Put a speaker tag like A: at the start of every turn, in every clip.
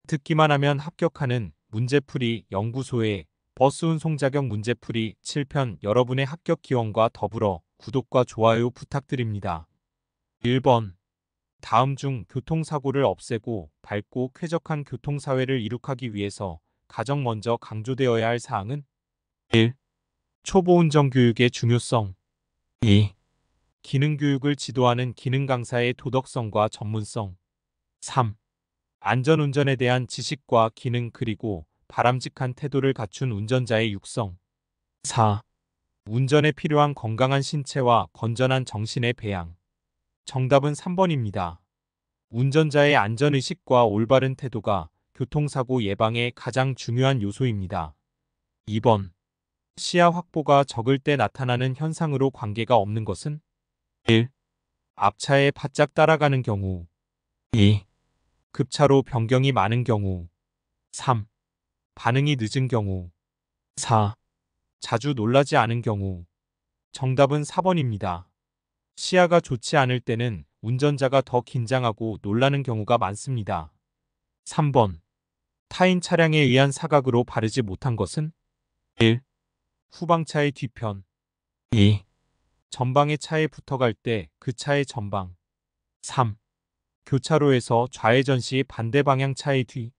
A: 듣기만 하면 합격하는 문제풀이 연구소의 버스 운송 자격 문제풀이 7편 여러분의 합격 기원과 더불어 구독과 좋아요 부탁드립니다. 1번. 다음 중 교통사고를 없애고 밝고 쾌적한 교통사회를 이룩하기 위해서 가장 먼저 강조되어야 할 사항은 1. 초보운전교육의 중요성 2. 기능교육을 지도하는 기능강사의 도덕성과 전문성 3. 안전운전에 대한 지식과 기능 그리고 바람직한 태도를 갖춘 운전자의 육성 4. 운전에 필요한 건강한 신체와 건전한 정신의 배양 정답은 3번입니다. 운전자의 안전의식과 올바른 태도가 교통사고 예방에 가장 중요한 요소입니다. 2번. 시야 확보가 적을 때 나타나는 현상으로 관계가 없는 것은 1. 앞차에 바짝 따라가는 경우 2. 급차로 변경이 많은 경우 3. 반응이 늦은 경우 4. 자주 놀라지 않은 경우 정답은 4번입니다. 시야가 좋지 않을 때는 운전자가 더 긴장하고 놀라는 경우가 많습니다. 3번. 타인 차량에 의한 사각으로 바르지 못한 것은 1. 후방차의 뒤편 2. 전방의 차에 붙어갈 때 그 차의 전방 3. 교차로에서 좌회전 시 반대 방향 차의 뒤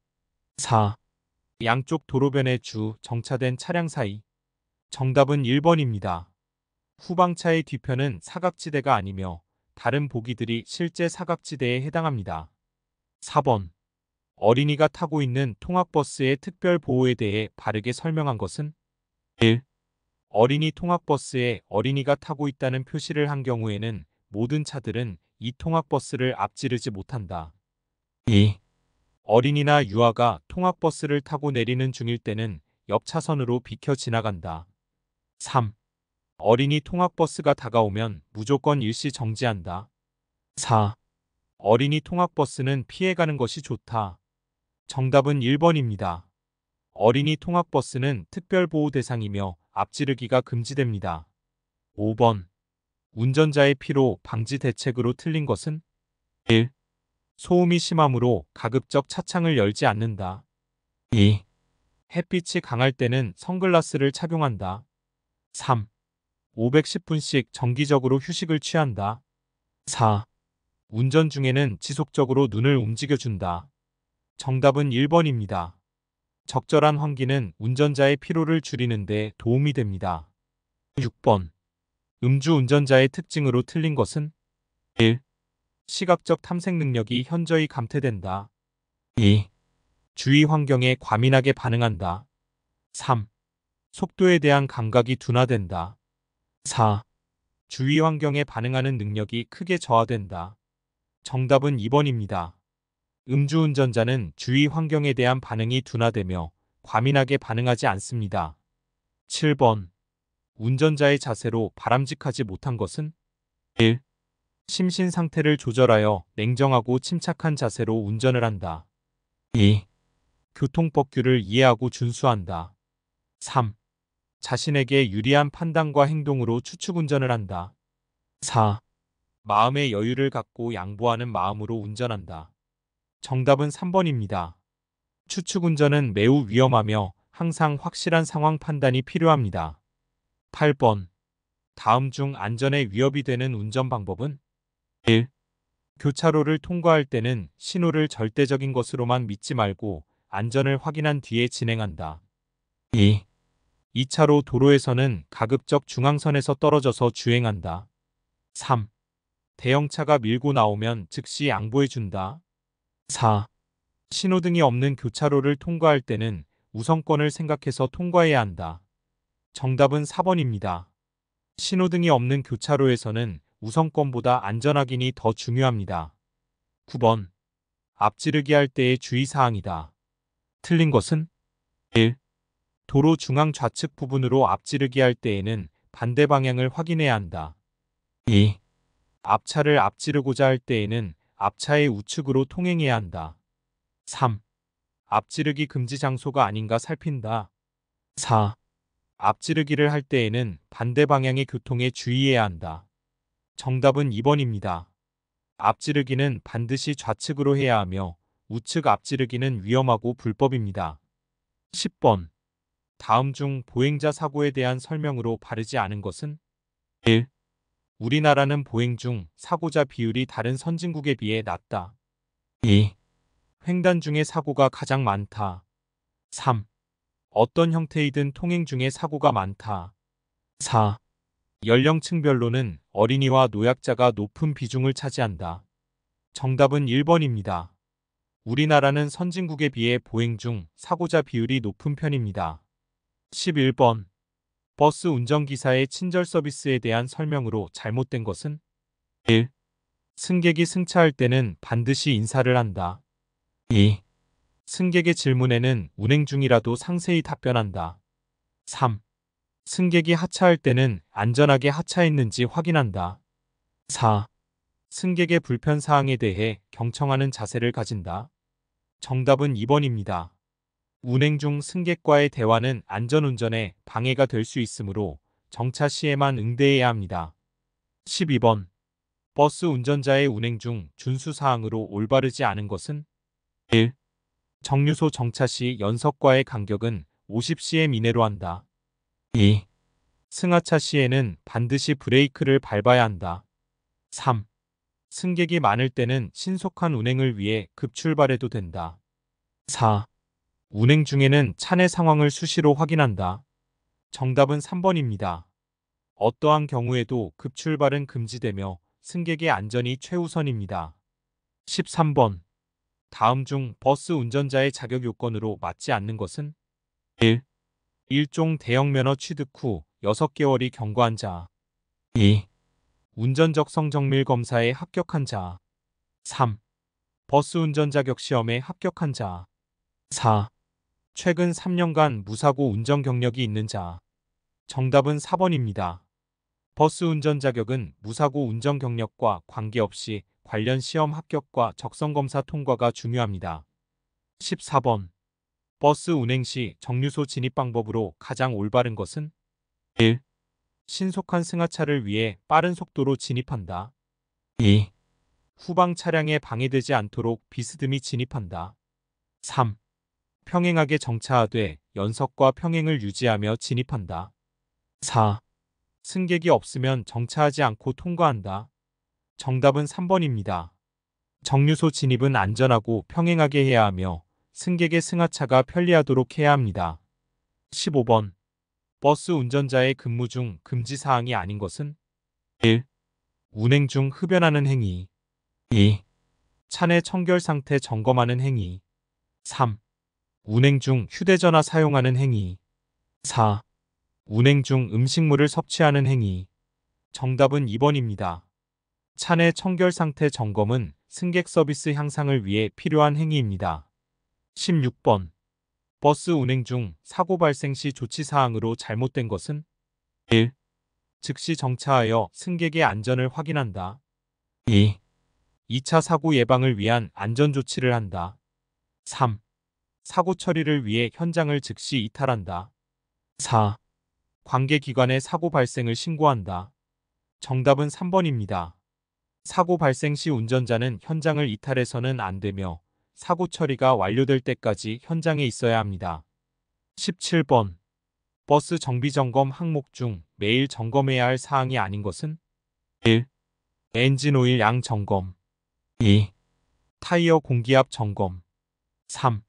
A: 4. 양쪽 도로변의 주 정차된 차량 사이 정답은 1번입니다. 후방차의 뒤편은 사각지대가 아니며 다른 보기들이 실제 사각지대에 해당합니다. 4번. 어린이가 타고 있는 통학버스의 특별 보호에 대해 바르게 설명한 것은 1. 어린이 통학버스에 어린이가 타고 있다는 표시를 한 경우에는 모든 차들은 이 통학버스를 앞지르지 못한다. 2. 어린이나 유아가 통학버스를 타고 내리는 중일 때는 옆 차선으로 비켜 지나간다. 3. 어린이 통학버스가 다가오면 무조건 일시 정지한다. 4. 어린이 통학버스는 피해가는 것이 좋다. 정답은 1번입니다. 어린이 통학버스는 특별보호 대상이며 앞지르기가 금지됩니다. 5번. 운전자의 피로 방지 대책으로 틀린 것은 1. 소음이 심하므로 가급적 차창을 열지 않는다. 2. 햇빛이 강할 때는 선글라스를 착용한다. 3. 510분씩 정기적으로 휴식을 취한다. 4. 운전 중에는 지속적으로 눈을 움직여준다. 정답은 1번입니다. 적절한 환기는 운전자의 피로를 줄이는 데 도움이 됩니다. 6번. 음주운전자의 특징으로 틀린 것은 1. 시각적 탐색 능력이 현저히 감퇴된다. 2. 주위 환경에 과민하게 반응한다. 3. 속도에 대한 감각이 둔화된다. 4. 주위 환경에 반응하는 능력이 크게 저하된다. 정답은 2번입니다. 음주운전자는 주위 환경에 대한 반응이 둔화되며 과민하게 반응하지 않습니다. 7번. 운전자의 자세로 바람직하지 못한 것은 1. 심신 상태를 조절하여 냉정하고 침착한 자세로 운전을 한다. 2. 교통법규를 이해하고 준수한다. 3. 자신에게 유리한 판단과 행동으로 추측운전을 한다. 4. 마음의 여유를 갖고 양보하는 마음으로 운전한다. 정답은 3번입니다. 추측운전은 매우 위험하며 항상 확실한 상황 판단이 필요합니다. 8번. 다음 중 안전에 위협이 되는 운전 방법은 1. 교차로를 통과할 때는 신호를 절대적인 것으로만 믿지 말고 안전을 확인한 뒤에 진행한다. 2. 2차로 도로에서는 가급적 중앙선에서 떨어져서 주행한다. 3. 대형차가 밀고 나오면 즉시 양보해준다. 4. 신호등이 없는 교차로를 통과할 때는 우선권을 생각해서 통과해야 한다. 정답은 4번입니다. 신호등이 없는 교차로에서는 우선권보다 안전확인이 더 중요합니다. 9번. 앞지르기 할 때의 주의사항이다. 틀린 것은 1. 도로 중앙 좌측 부분으로 앞지르기 할 때에는 반대 방향을 확인해야 한다. 2. 앞차를 앞지르고자 할 때에는 앞차의 우측으로 통행해야 한다. 3. 앞지르기 금지 장소가 아닌가 살핀다. 4. 앞지르기를 할 때에는 반대 방향의 교통에 주의해야 한다. 정답은 2번입니다. 앞지르기는 반드시 좌측으로 해야 하며 우측 앞지르기는 위험하고 불법입니다. 10번. 다음 중 보행자 사고에 대한 설명으로 바르지 않은 것은? 1. 우리나라는 보행 중 사고자 비율이 다른 선진국에 비해 낮다. 2. 횡단 중에 사고가 가장 많다. 3. 어떤 형태이든 통행 중에 사고가 많다. 4. 연령층별로는 어린이와 노약자가 높은 비중을 차지한다. 정답은 1번입니다. 우리나라는 선진국에 비해 보행 중 사고자 비율이 높은 편입니다. 11번. 버스 운전기사의 친절 서비스에 대한 설명으로 잘못된 것은? 1. 승객이 승차할 때는 반드시 인사를 한다. 2. 승객의 질문에는 운행 중이라도 상세히 답변한다. 3. 승객이 하차할 때는 안전하게 하차했는지 확인한다. 4. 승객의 불편사항에 대해 경청하는 자세를 가진다. 정답은 2번입니다. 운행 중 승객과의 대화는 안전운전에 방해가 될 수 있으므로 정차 시에만 응대해야 합니다. 12번. 버스 운전자의 운행 중 준수사항으로 올바르지 않은 것은? 1. 정류소 정차 시 연석과의 간격은 50cm 이내로 한다. 2. 승하차 시에는 반드시 브레이크를 밟아야 한다. 3. 승객이 많을 때는 신속한 운행을 위해 급출발해도 된다. 4. 운행 중에는 차내 상황을 수시로 확인한다. 정답은 3번입니다. 어떠한 경우에도 급출발은 금지되며 승객의 안전이 최우선입니다. 13번. 다음 중 버스 운전자의 자격 요건으로 맞지 않는 것은? 1. 일종 대형 면허 취득 후 6개월이 경과한 자. 2. 운전적 성정밀 검사에 합격한 자. 3. 버스 운전 자격 시험에 합격한 자. 4. 최근 3년간 무사고 운전 경력이 있는 자. 정답은 4번입니다. 버스 운전 자격은 무사고 운전 경력과 관계없이 관련 시험 합격과 적성검사 통과가 중요합니다. 14번. 버스 운행 시 정류소 진입 방법으로 가장 올바른 것은? 1. 신속한 승하차를 위해 빠른 속도로 진입한다. 2. 후방 차량에 방해되지 않도록 비스듬히 진입한다. 3. 평행하게 정차하되 연석과 평행을 유지하며 진입한다. 4. 승객이 없으면 정차하지 않고 통과한다. 정답은 3번입니다. 정류소 진입은 안전하고 평행하게 해야 하며 승객의 승하차가 편리하도록 해야 합니다. 15번. 버스 운전자의 근무 중 금지사항이 아닌 것은? 1. 운행 중 흡연하는 행위. 2. 차내 청결 상태 점검하는 행위. 3. 운행 중 휴대전화 사용하는 행위. 4. 운행 중 음식물을 섭취하는 행위. 정답은 2번입니다. 차내 청결 상태 점검은 승객 서비스 향상을 위해 필요한 행위입니다. 16번. 버스 운행 중 사고 발생 시 조치사항으로 잘못된 것은? 1. 즉시 정차하여 승객의 안전을 확인한다. 2. 2차 사고 예방을 위한 안전조치를 한다. 3. 사고 처리를 위해 현장을 즉시 이탈한다. 4. 관계기관에 사고 발생을 신고한다. 정답은 3번입니다. 사고 발생 시 운전자는 현장을 이탈해서는 안 되며 사고 처리가 완료될 때까지 현장에 있어야 합니다. 17번. 버스 정비 점검 항목 중 매일 점검해야 할 사항이 아닌 것은? 1. 엔진 오일 양 점검. 2. 타이어 공기압 점검. 3.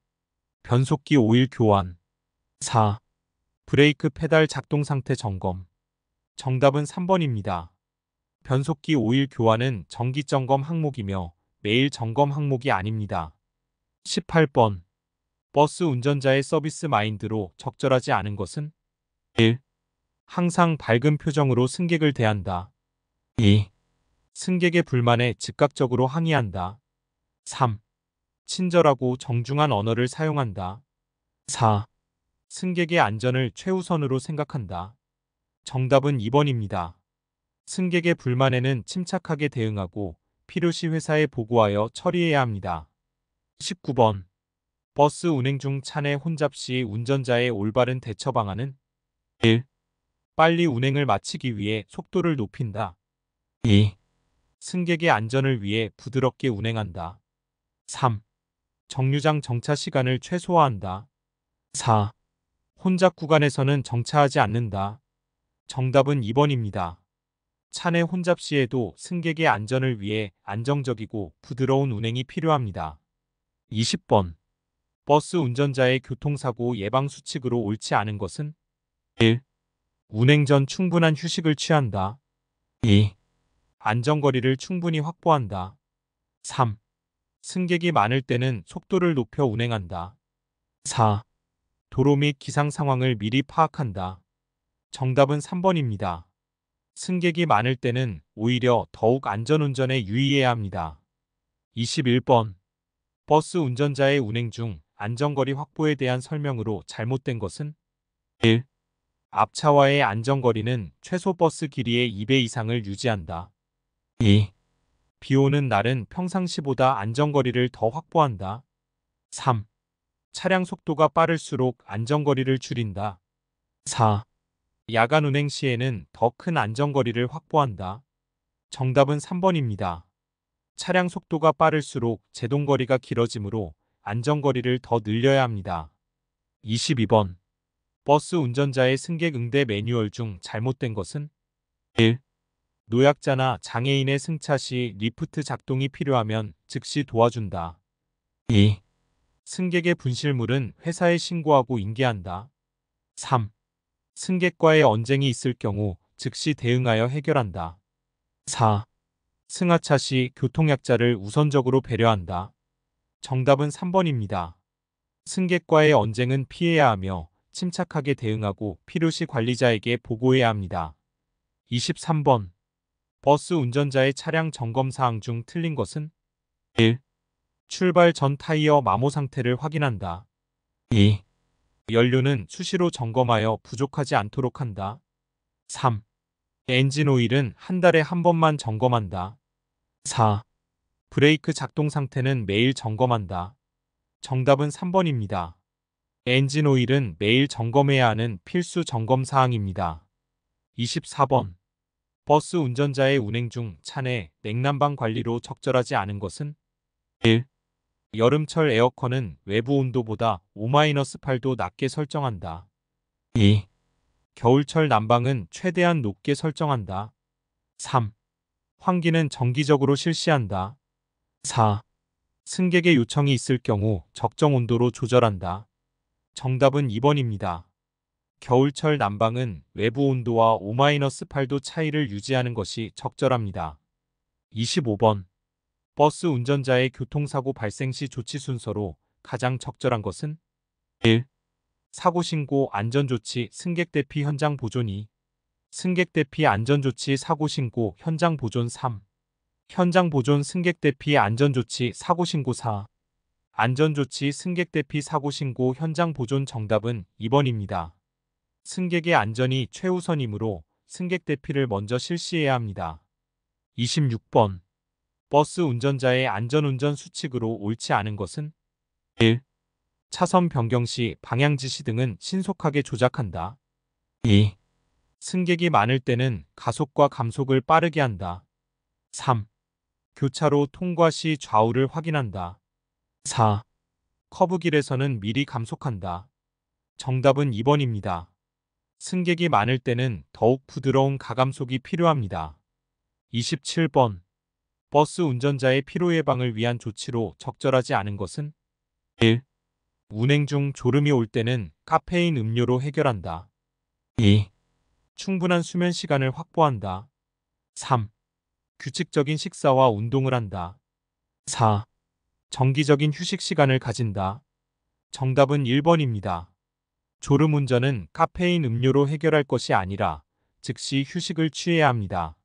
A: 변속기 오일 교환. 4. 브레이크 페달 작동 상태 점검. 정답은 3번입니다. 변속기 오일 교환은 정기 점검 항목이며 매일 점검 항목이 아닙니다. 18번. 버스 운전자의 서비스 마인드로 적절하지 않은 것은? 1. 항상 밝은 표정으로 승객을 대한다. 2. 승객의 불만에 즉각적으로 항의한다. 3. 친절하고 정중한 언어를 사용한다. 4. 승객의 안전을 최우선으로 생각한다. 정답은 2번입니다. 승객의 불만에는 침착하게 대응하고 필요시 회사에 보고하여 처리해야 합니다. 19번. 버스 운행 중 차내 혼잡 시 운전자의 올바른 대처 방안은? 1. 빨리 운행을 마치기 위해 속도를 높인다. 2. 승객의 안전을 위해 부드럽게 운행한다. 3. 정류장 정차 시간을 최소화한다. 4. 혼잡 구간에서는 정차하지 않는다. 정답은 2번입니다. 차내 혼잡 시에도 승객의 안전을 위해 안정적이고 부드러운 운행이 필요합니다. 20번. 버스 운전자의 교통사고 예방 수칙으로 옳지 않은 것은 1. 운행 전 충분한 휴식을 취한다. 2. 안전거리를 충분히 확보한다. 3. 승객이 많을 때는 속도를 높여 운행한다. 4. 도로 및 기상 상황을 미리 파악한다. 정답은 3번입니다. 승객이 많을 때는 오히려 더욱 안전운전에 유의해야 합니다. 21번. 버스 운전자의 운행 중 안전거리 확보에 대한 설명으로 잘못된 것은 1. 앞차와의 안전거리는 최소 버스 길이의 2배 이상을 유지한다. 2. 비 오는 날은 평상시보다 안전거리를 더 확보한다. 3. 차량 속도가 빠를수록 안전거리를 줄인다. 4. 야간 운행 시에는 더 큰 안전거리를 확보한다. 정답은 3번입니다. 차량 속도가 빠를수록 제동거리가 길어지므로 안전거리를 더 늘려야 합니다. 22번. 버스 운전자의 승객 응대 매뉴얼 중 잘못된 것은 1. 노약자나 장애인의 승차 시 리프트 작동이 필요하면 즉시 도와준다. 2. 승객의 분실물은 회사에 신고하고 인계한다. 3. 승객과의 언쟁이 있을 경우 즉시 대응하여 해결한다. 4. 승하차 시 교통약자를 우선적으로 배려한다. 정답은 3번입니다. 승객과의 언쟁은 피해야 하며 침착하게 대응하고 필요시 관리자에게 보고해야 합니다. 23번. 버스 운전자의 차량 점검 사항 중 틀린 것은 1. 출발 전 타이어 마모 상태를 확인한다. 2. 연료는 수시로 점검하여 부족하지 않도록 한다. 3. 엔진 오일은 한 달에 한 번만 점검한다. 4. 브레이크 작동 상태는 매일 점검한다. 정답은 3번입니다. 엔진 오일은 매일 점검해야 하는 필수 점검 사항입니다. 24번. 버스 운전자의 운행 중 차내 냉난방 관리로 적절하지 않은 것은 1. 여름철 에어컨은 외부 온도보다 5-8도 낮게 설정한다. 2. 겨울철 난방은 최대한 높게 설정한다. 3. 환기는 정기적으로 실시한다. 4. 승객의 요청이 있을 경우 적정 온도로 조절한다. 정답은 2번입니다. 겨울철 난방은 외부 온도와 5-8도 차이를 유지하는 것이 적절합니다. 25번. 버스 운전자의 교통사고 발생 시 조치 순서로 가장 적절한 것은 1. 사고 신고 안전조치 승객 대피 현장 보존 2. 승객 대피 안전조치 사고 신고 현장 보존 3. 현장 보존 승객 대피 안전조치 사고 신고 4. 안전조치 승객 대피 사고 신고 현장 보존. 정답은 2번입니다. 승객의 안전이 최우선이므로 승객 대피를 먼저 실시해야 합니다. 26번. 버스 운전자의 안전운전 수칙으로 옳지 않은 것은 1. 차선 변경 시 방향 지시 등은 신속하게 조작한다. 2. 승객이 많을 때는 가속과 감속을 빠르게 한다. 3. 교차로 통과 시 좌우를 확인한다. 4. 커브길에서는 미리 감속한다. 정답은 2번입니다. 승객이 많을 때는 더욱 부드러운 가감속이 필요합니다. 27번. 버스 운전자의 피로 예방을 위한 조치로 적절하지 않은 것은 1. 운행 중 졸음이 올 때는 카페인 음료로 해결한다. 2. 충분한 수면 시간을 확보한다. 3. 규칙적인 식사와 운동을 한다. 4. 정기적인 휴식 시간을 가진다. 정답은 1번입니다. 졸음 운전은 카페인 음료로 해결할 것이 아니라 즉시 휴식을 취해야 합니다.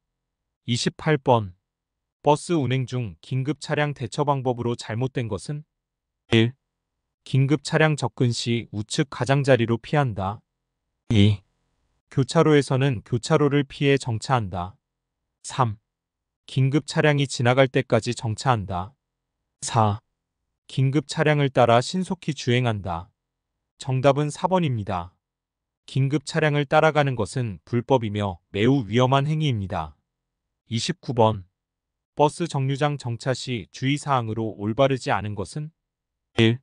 A: 28번. 버스 운행 중 긴급 차량 대처 방법으로 잘못된 것은 1. 긴급 차량 접근 시 우측 가장자리로 피한다. 2. 교차로에서는 교차로를 피해 정차한다. 3. 긴급 차량이 지나갈 때까지 정차한다. 4. 긴급 차량을 따라 신속히 주행한다. 정답은 4번입니다. 긴급 차량을 따라가는 것은 불법이며 매우 위험한 행위입니다. 29번. 버스 정류장 정차 시 주의사항으로 올바르지 않은 것은 1.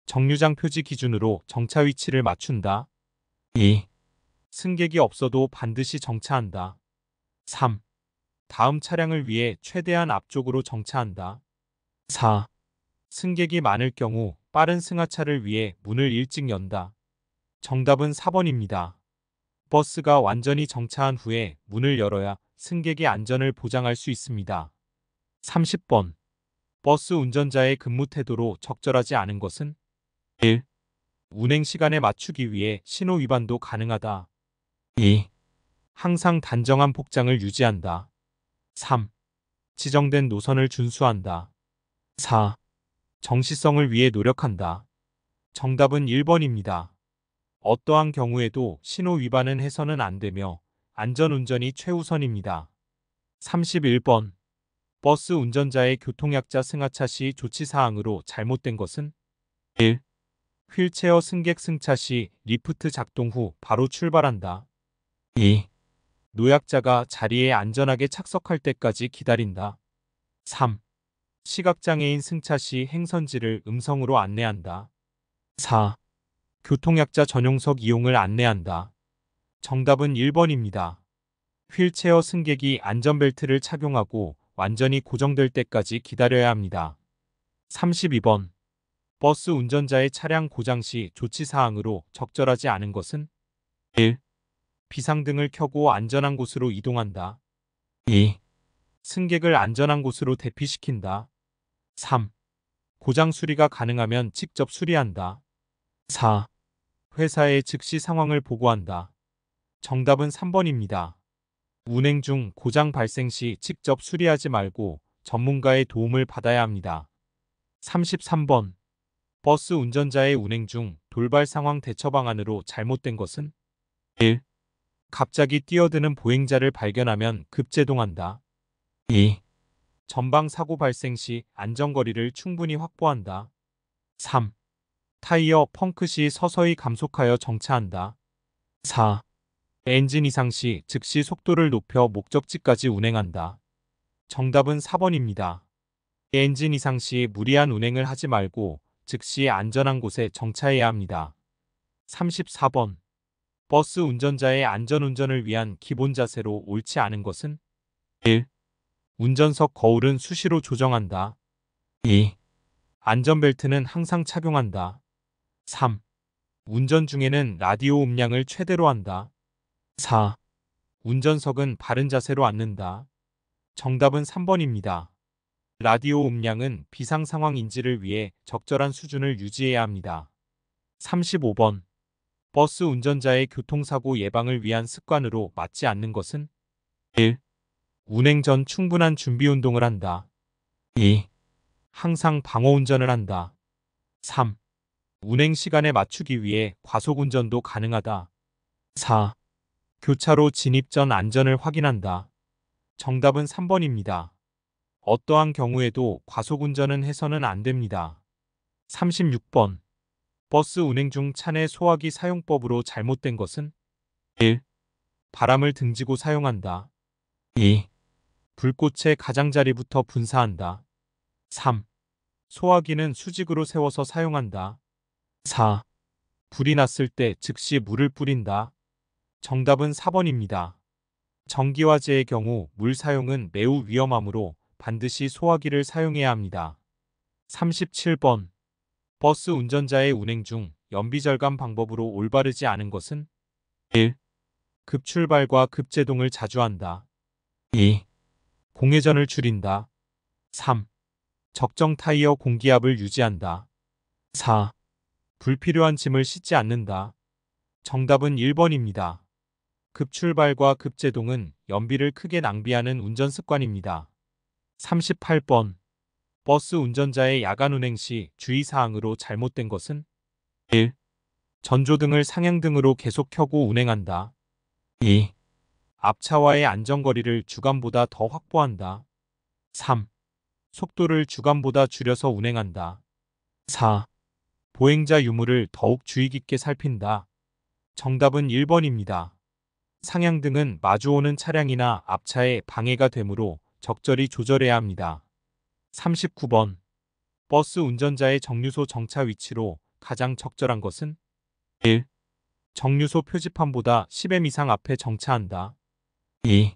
A: 정류장 표지 기준으로 정차 위치를 맞춘다. 2. 승객이 없어도 반드시 정차한다. 3. 다음 차량을 위해 최대한 앞쪽으로 정차한다. 4. 승객이 많을 경우 빠른 승하차를 위해 문을 일찍 연다. 정답은 4번입니다. 버스가 완전히 정차한 후에 문을 열어야 승객의 안전을 보장할 수 있습니다. 30번. 버스 운전자의 근무 태도로 적절하지 않은 것은? 1. 운행 시간에 맞추기 위해 신호 위반도 가능하다. 2. 항상 단정한 복장을 유지한다. 3. 지정된 노선을 준수한다. 4. 정시성을 위해 노력한다. 정답은 1번입니다. 어떠한 경우에도 신호 위반은 해서는 안 되며 안전운전이 최우선입니다. 31번. 버스 운전자의 교통약자 승하차 시 조치사항으로 잘못된 것은? 1. 휠체어 승객 승차 시 리프트 작동 후 바로 출발한다. 2. 노약자가 자리에 안전하게 착석할 때까지 기다린다. 3. 시각장애인 승차 시 행선지를 음성으로 안내한다. 4. 교통약자 전용석 이용을 안내한다. 정답은 1번입니다. 휠체어 승객이 안전벨트를 착용하고 완전히 고정될 때까지 기다려야 합니다. 32번. 버스 운전자의 차량 고장 시 조치사항으로 적절하지 않은 것은? 1. 비상등을 켜고 안전한 곳으로 이동한다. 2. 승객을 안전한 곳으로 대피시킨다. 3. 고장 수리가 가능하면 직접 수리한다. 4. 회사에 즉시 상황을 보고한다. 정답은 3번입니다. 운행 중 고장 발생 시 직접 수리하지 말고 전문가의 도움을 받아야 합니다. 33번. 버스 운전자의 운행 중 돌발 상황 대처 방안으로 잘못된 것은? 1. 갑자기 뛰어드는 보행자를 발견하면 급제동한다. 2. 전방 사고 발생 시 안전거리를 충분히 확보한다. 3. 타이어 펑크 시 서서히 감속하여 정차한다. 4. 엔진 이상 시 즉시 속도를 높여 목적지까지 운행한다. 정답은 4번입니다. 엔진 이상 시 무리한 운행을 하지 말고 즉시 안전한 곳에 정차해야 합니다. 34번. 버스 운전자의 안전운전을 위한 기본 자세로 옳지 않은 것은? 1. 운전석 거울은 수시로 조정한다. 2. 안전벨트는 항상 착용한다. 3. 운전 중에는 라디오 음량을 최대로 한다. 4. 운전석은 바른 자세로 앉는다. 정답은 3번입니다. 라디오 음량은 비상 상황 인지를 위해 적절한 수준을 유지해야 합니다. 35번. 버스 운전자의 교통사고 예방을 위한 습관으로 맞지 않는 것은? 1. 운행 전 충분한 준비 운동을 한다. 2. 항상 방어 운전을 한다. 3. 운행 시간에 맞추기 위해 과속 운전도 가능하다. 4. 교차로 진입 전 안전을 확인한다. 정답은 3번입니다. 어떠한 경우에도 과속 운전은 해서는 안 됩니다. 36번. 버스 운행 중 차내 소화기 사용법으로 잘못된 것은? 1. 바람을 등지고 사용한다. 2. 불꽃의 가장자리부터 분사한다. 3. 소화기는 수직으로 세워서 사용한다. 4. 불이 났을 때 즉시 물을 뿌린다. 정답은 4번입니다. 전기화재의 경우 물 사용은 매우 위험하므로 반드시 소화기를 사용해야 합니다. 37번. 버스 운전자의 운행 중 연비절감 방법으로 올바르지 않은 것은? 1. 급출발과 급제동을 자주 한다. 2. 공회전을 줄인다. 3. 적정 타이어 공기압을 유지한다. 4. 불필요한 짐을 싣지 않는다. 정답은 1번입니다. 급출발과 급제동은 연비를 크게 낭비하는 운전 습관입니다. 38번. 버스 운전자의 야간 운행 시 주의사항으로 잘못된 것은? 1. 전조등을 상향등으로 계속 켜고 운행한다. 2. 앞차와의 안전거리를 주간보다 더 확보한다. 3. 속도를 주간보다 줄여서 운행한다. 4. 보행자 유무를 더욱 주의 깊게 살핀다. 정답은 1번입니다. 상향등은 마주오는 차량이나 앞차에 방해가 되므로 적절히 조절해야 합니다. 39번. 버스 운전자의 정류소 정차 위치로 가장 적절한 것은 1. 정류소 표지판보다 10m 이상 앞에 정차한다. 2.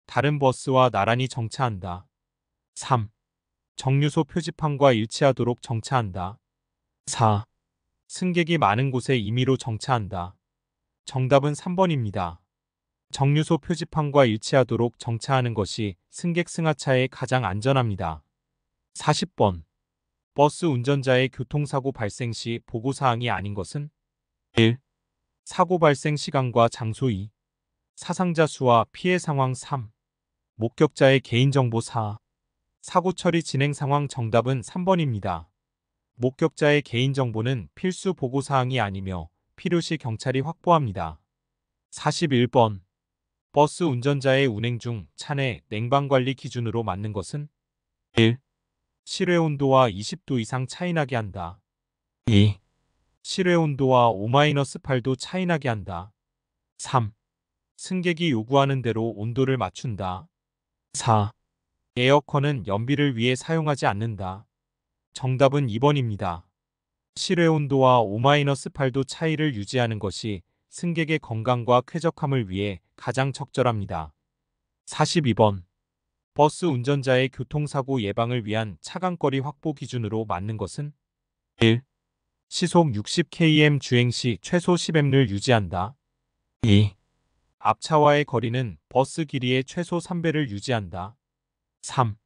A: 다른 버스와 나란히 정차한다. 3. 정류소 표지판과 일치하도록 정차한다. 4. 승객이 많은 곳에 임의로 정차한다. 정답은 3번입니다. 정류소 표지판과 일치하도록 정차하는 것이 승객 승하차에 가장 안전합니다. 40번. 버스 운전자의 교통사고 발생 시 보고사항이 아닌 것은 1. 사고 발생 시간과 장소 2. 사상자 수와 피해 상황 3. 목격자의 개인정보 4. 사고 처리 진행 상황. 정답은 3번입니다. 목격자의 개인정보는 필수 보고사항이 아니며 필요시 경찰이 확보합니다. 41번. 버스 운전자의 운행 중 차내 냉방관리 기준으로 맞는 것은 1. 실외 온도와 20도 이상 차이나게 한다. 2. 실외 온도와 5-8도 차이나게 한다. 3. 승객이 요구하는 대로 온도를 맞춘다. 4. 에어컨은 연비를 위해 사용하지 않는다. 정답은 2번입니다. 실외 온도와 5-8도 차이를 유지하는 것이 승객의 건강과 쾌적함을 위해 가장 적절합니다. 42번. 버스 운전자의 교통사고 예방을 위한 차간거리 확보 기준으로 맞는 것은 1. 시속 60km 주행 시 최소 10m를 유지한다. 2. 앞차와의 거리는 버스 길이의 최소 3배를 유지한다. 3.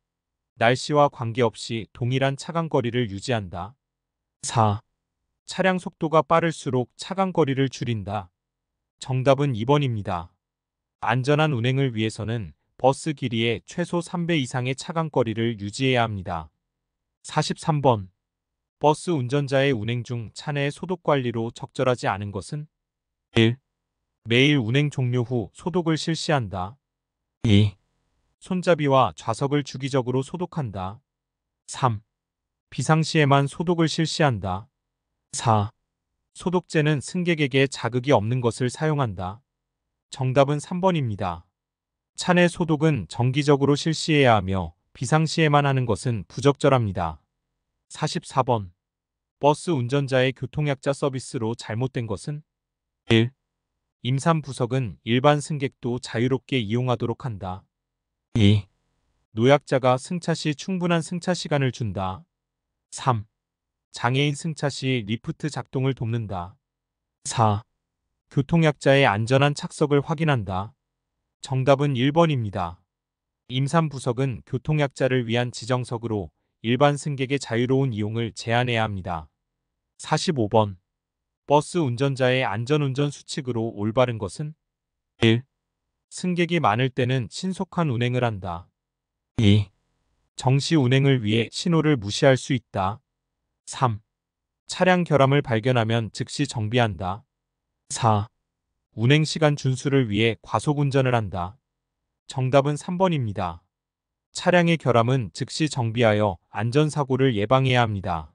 A: 날씨와 관계없이 동일한 차간거리를 유지한다. 4. 차량 속도가 빠를수록 차간거리를 줄인다. 정답은 2번입니다. 안전한 운행을 위해서는 버스 길이의 최소 3배 이상의 차간거리를 유지해야 합니다. 43번. 버스 운전자의 운행 중 차내 소독관리로 적절하지 않은 것은 1. 매일 운행 종료 후 소독을 실시한다. 2. 손잡이와 좌석을 주기적으로 소독한다. 3. 비상시에만 소독을 실시한다. 4. 소독제는 승객에게 자극이 없는 것을 사용한다. 정답은 3번입니다. 차내 소독은 정기적으로 실시해야 하며 비상시에만 하는 것은 부적절합니다. 44번. 버스 운전자의 교통약자 서비스로 잘못된 것은 1. 임산부석은 일반 승객도 자유롭게 이용하도록 한다. 2. 노약자가 승차 시 충분한 승차 시간을 준다. 3. 장애인 승차 시 리프트 작동을 돕는다. 4. 교통약자의 안전한 착석을 확인한다. 정답은 1번입니다. 임산부석은 교통약자를 위한 지정석으로 일반 승객의 자유로운 이용을 제한해야 합니다. 45번. 버스 운전자의 안전운전 수칙으로 올바른 것은 1. 승객이 많을 때는 신속한 운행을 한다. 2. 정시 운행을 위해 신호를 무시할 수 있다. 3. 차량 결함을 발견하면 즉시 정비한다. 4. 운행시간 준수를 위해 과속운전을 한다. 정답은 3번입니다. 차량의 결함은 즉시 정비하여 안전사고를 예방해야 합니다.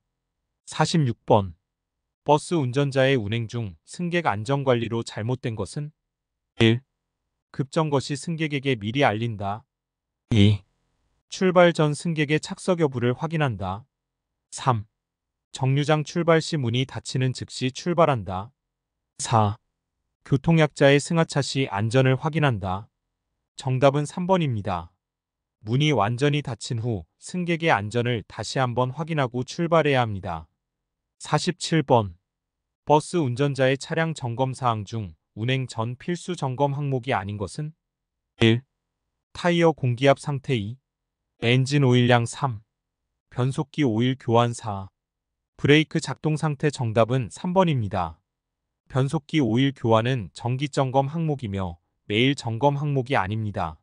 A: 46번. 버스 운전자의 운행 중 승객 안전관리로 잘못된 것은 1. 급정거 시 승객에게 미리 알린다. 2. 출발 전 승객의 착석 여부를 확인한다. 3. 정류장 출발 시 문이 닫히는 즉시 출발한다. 4. 교통약자의 승하차 시 안전을 확인한다. 정답은 3번입니다. 문이 완전히 닫힌 후 승객의 안전을 다시 한번 확인하고 출발해야 합니다. 47번. 버스 운전자의 차량 점검 사항 중 운행 전 필수 점검 항목이 아닌 것은 1. 타이어 공기압 상태 2. 엔진 오일량 3. 변속기 오일 교환 4. 브레이크 작동 상태. 정답은 3번입니다. 변속기 오일 교환은 정기 점검 항목이며 매일 점검 항목이 아닙니다.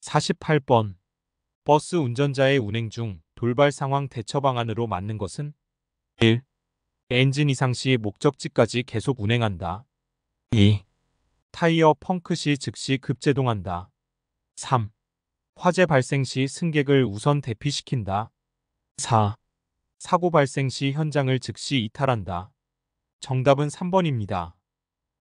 A: 48번. 버스 운전자의 운행 중 돌발 상황 대처 방안으로 맞는 것은 1. 엔진 이상 시 목적지까지 계속 운행한다. 2. 타이어 펑크 시 즉시 급제동한다. 3. 화재 발생 시 승객을 우선 대피시킨다. 4. 사고 발생 시 현장을 즉시 이탈한다. 정답은 3번입니다.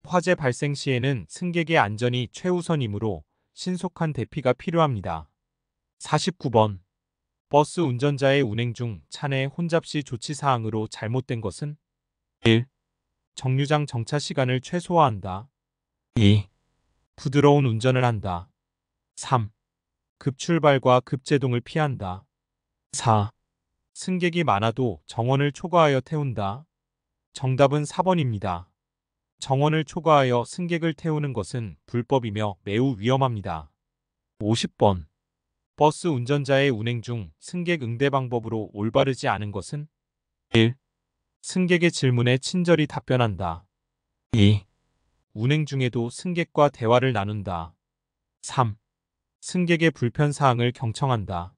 A: 화재 발생 시에는 승객의 안전이 최우선이므로 신속한 대피가 필요합니다. 49번. 버스 운전자의 운행 중 차내 혼잡시 조치 사항으로 잘못된 것은 1. 정류장 정차 시간을 최소화한다. 2. 부드러운 운전을 한다. 3. 급출발과 급제동을 피한다. 4. 승객이 많아도 정원을 초과하여 태운다. 정답은 4번입니다. 정원을 초과하여 승객을 태우는 것은 불법이며 매우 위험합니다. 50번. 버스 운전자의 운행 중 승객 응대 방법으로 올바르지 않은 것은 1. 승객의 질문에 친절히 답변한다. 2. 운행 중에도 승객과 대화를 나눈다. 3. 승객의 불편사항을 경청한다.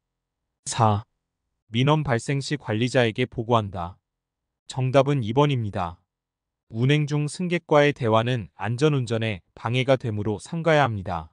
A: 4. 민원 발생 시 관리자에게 보고한다. 정답은 2번입니다. 운행 중 승객과의 대화는 안전운전에 방해가 되므로 삼가야 합니다.